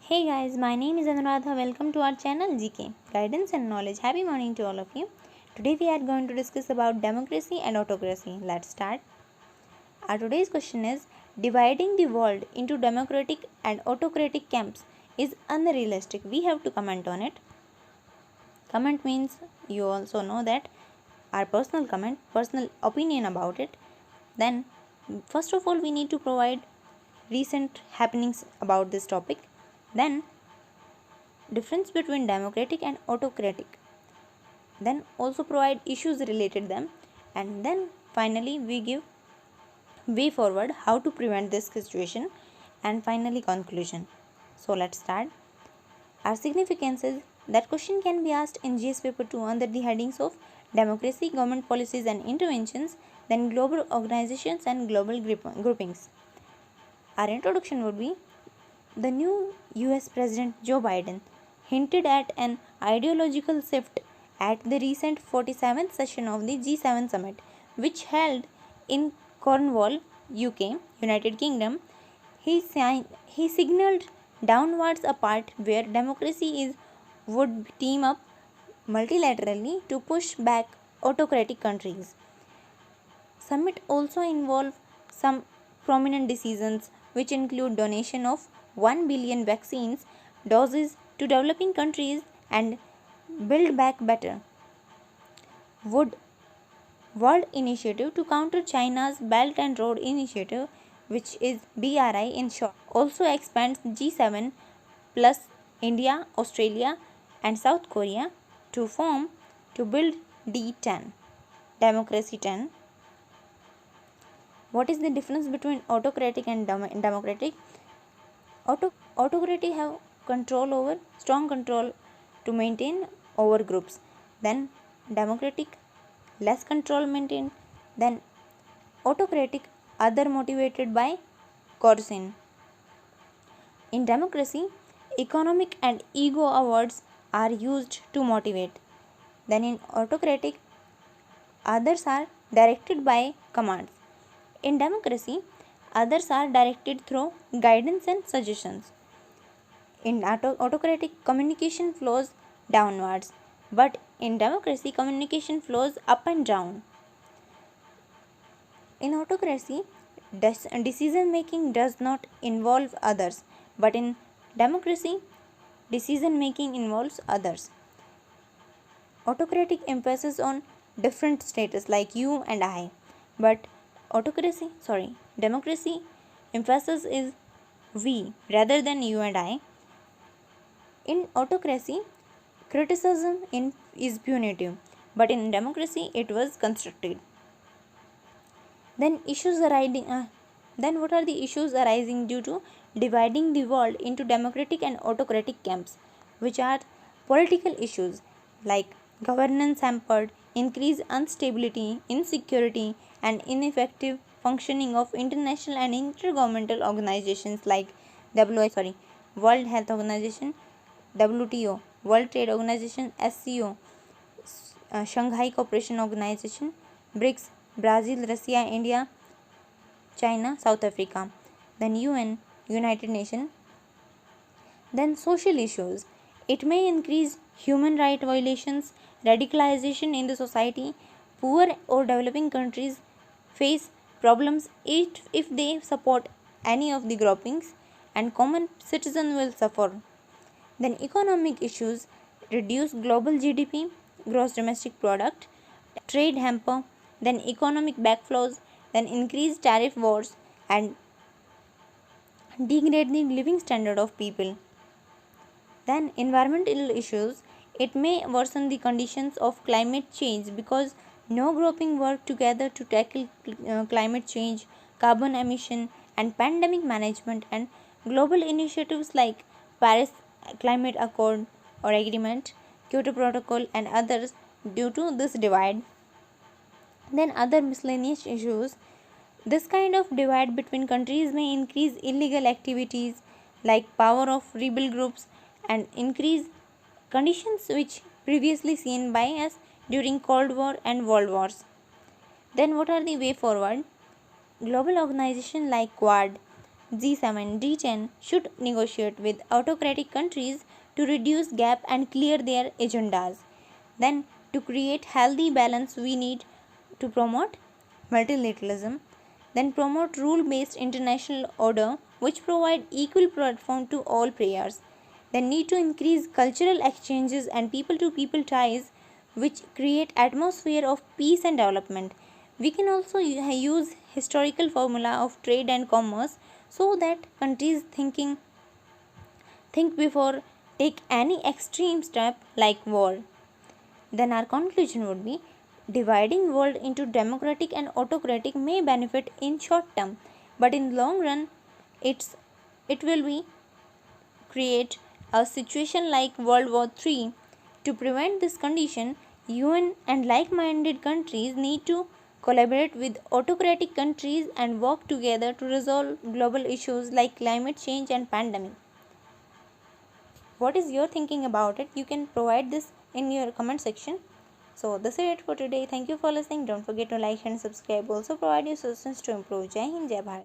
Hey guys, my name is Anuradha. Welcome to our channel GK Guidance and Knowledge. Happy morning to all of you. Today we are going to discuss about democracy and autocracy. Let's start. Our today's question is dividing the world into democratic and autocratic camps is unrealistic. We have to comment on it. Comment means you also know that our personal comment, personal opinion about it. Then first of all we need to provide recent happenings about this topic. Then difference between democratic and autocratic, then also provide issues related them, and then finally we give way forward how to prevent this situation, and finally conclusion. So let's start. Our significance is that question can be asked in GS paper 2 under the headings of democracy, government policies and interventions, then global organizations and global groupings. Our introduction would be the new US President Joe Biden hinted at an ideological shift at the recent 47th session of the G7 summit, which held in Cornwall, UK, United Kingdom. He signaled downwards a path where would team up multilaterally to push back autocratic countries. Summit also involved some prominent decisions which include donation of 1 billion vaccines doses to developing countries and build back better. Wood World Initiative to counter China's Belt and Road Initiative, which is BRI in short, also expands G7 plus India, Australia and South Korea to build D10, Democracy 10. What is the difference between autocratic and democratic? Autocratic have strong control to maintain over groups. Then democratic, less control maintained. Then autocratic, other motivated by coercion. In democracy, economic and ego awards are used to motivate. Then in autocratic, others are directed by commands. In democracy, others are directed through guidance and suggestions. In autocratic, communication flows downwards, but in democracy, communication flows up and down. In autocracy, decision making does not involve others, but in democracy, decision making involves others. Autocratic emphasis on different status like you and I, but democracy emphasis is we rather than you and I. In autocracy, criticism is punitive, but in democracy it was constructive. Then what are the issues arising due to dividing the world into democratic and autocratic camps, which are political issues like governance hampered, increased instability, insecurity, and ineffective functioning of international and intergovernmental organizations like World Health Organization, WTO, World Trade Organization, SCO, Shanghai Cooperation Organization, BRICS, Brazil, Russia, India, China, South Africa, then UN, United Nations. Then social issues. It may increase human right violations, radicalization in the society. Poor or developing countries face problems if they support any of the groupings, and common citizen will suffer. Then economic issues reduce global GDP, gross domestic product, trade hamper, then economic backflows, then increased tariff wars and degrade the living standard of people. Then environmental issues, it may worsen the conditions of climate change because no grouping work together to tackle climate change, carbon emission and pandemic management, and global initiatives like Paris Climate Accord or Agreement, Kyoto Protocol and others due to this divide. Then other miscellaneous issues, this kind of divide between countries may increase illegal activities like power of rebel groups and increase conditions which previously seen by us during Cold War and World Wars. Then what are the way forward? Global organizations like Quad, G7, G10 should negotiate with autocratic countries to reduce gap and clear their agendas. Then, to create healthy balance, we need to promote multilateralism, then promote rule-based international order which provide equal platform to all players. Then need to increase cultural exchanges and people-to-people ties which create atmosphere of peace and development. We can also use historical formula of trade and commerce so that countries think before take any extreme step like war. Then our conclusion would be dividing world into democratic and autocratic may benefit in short term, but in long run it will be create a situation like World War III. To prevent this condition, UN and like-minded countries need to collaborate with autocratic countries and work together to resolve global issues like climate change and pandemic. What is your thinking about it? You can provide this in your comment section. So this is it for today. Thank you for listening. Don't forget to like and subscribe. Also provide your suggestions to improve. Jai Hind, Jai Bharat.